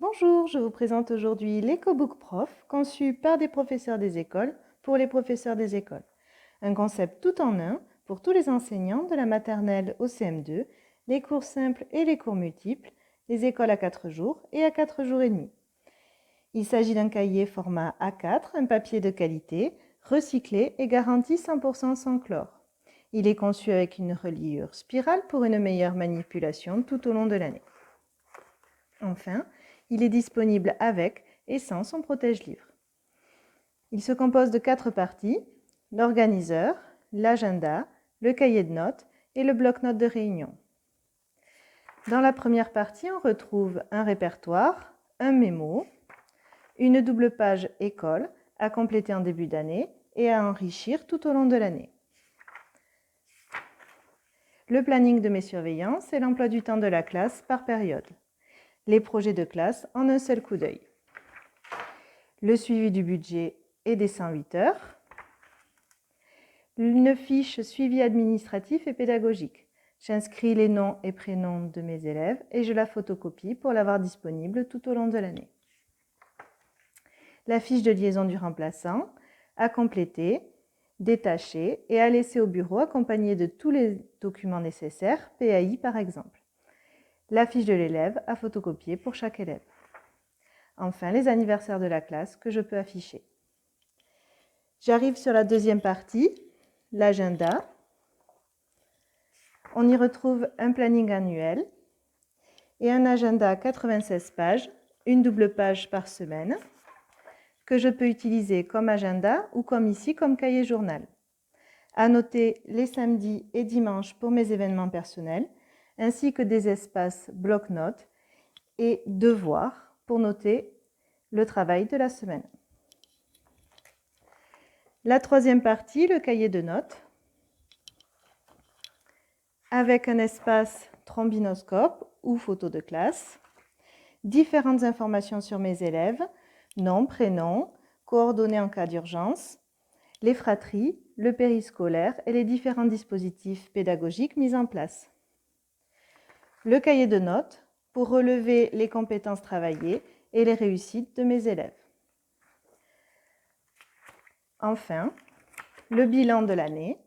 Bonjour, je vous présente aujourd'hui l'EcoBook Prof, conçu par des professeurs des écoles pour les professeurs des écoles. Un concept tout en un pour tous les enseignants de la maternelle au CM2, les cours simples et les cours multiples, les écoles à 4 jours et à 4 jours et demi. Il s'agit d'un cahier format A4, un papier de qualité, recyclé et garanti 100% sans chlore. Il est conçu avec une reliure spirale pour une meilleure manipulation tout au long de l'année. Enfin, il est disponible avec et sans son protège-livre. Il se compose de 4 parties, l'organiseur, l'agenda, le cahier de notes et le bloc-notes de réunion. Dans la première partie, on retrouve un répertoire, un mémo, une double page école à compléter en début d'année et à enrichir tout au long de l'année. Le planning de mes surveillances et l'emploi du temps de la classe par période. Les projets de classe en un seul coup d'œil. Le suivi du budget et des 108 heures. Une fiche suivi administratif et pédagogique. J'inscris les noms et prénoms de mes élèves et je la photocopie pour l'avoir disponible tout au long de l'année. La fiche de liaison du remplaçant à compléter, détacher et à laisser au bureau accompagnée de tous les documents nécessaires, PAI par exemple. La fiche de l'élève à photocopier pour chaque élève. Enfin, les anniversaires de la classe que je peux afficher. J'arrive sur la deuxième partie, l'agenda. On y retrouve un planning annuel et un agenda à 96 pages, une double page par semaine, que je peux utiliser comme agenda ou comme ici, comme cahier journal. À noter les samedis et dimanches pour mes événements personnels, ainsi que des espaces bloc-notes et devoirs pour noter le travail de la semaine. La troisième partie, le cahier de notes, avec un espace trombinoscope ou photo de classe, différentes informations sur mes élèves, nom, prénom, coordonnées en cas d'urgence, les fratries, le périscolaire et les différents dispositifs pédagogiques mis en place. Le cahier de notes pour relever les compétences travaillées et les réussites de mes élèves. Enfin, le bilan de l'année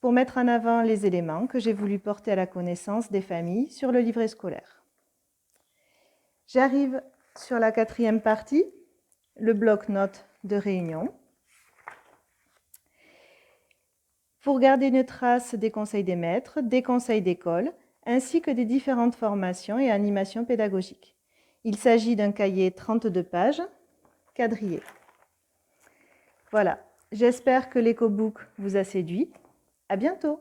pour mettre en avant les éléments que j'ai voulu porter à la connaissance des familles sur le livret scolaire. J'arrive sur la quatrième partie, le bloc-notes de réunion. Pour garder une trace des conseils des maîtres, des conseils d'école, ainsi que des différentes formations et animations pédagogiques. Il s'agit d'un cahier 32 pages, quadrillé. Voilà, j'espère que l'EcoBook vous a séduit. À bientôt!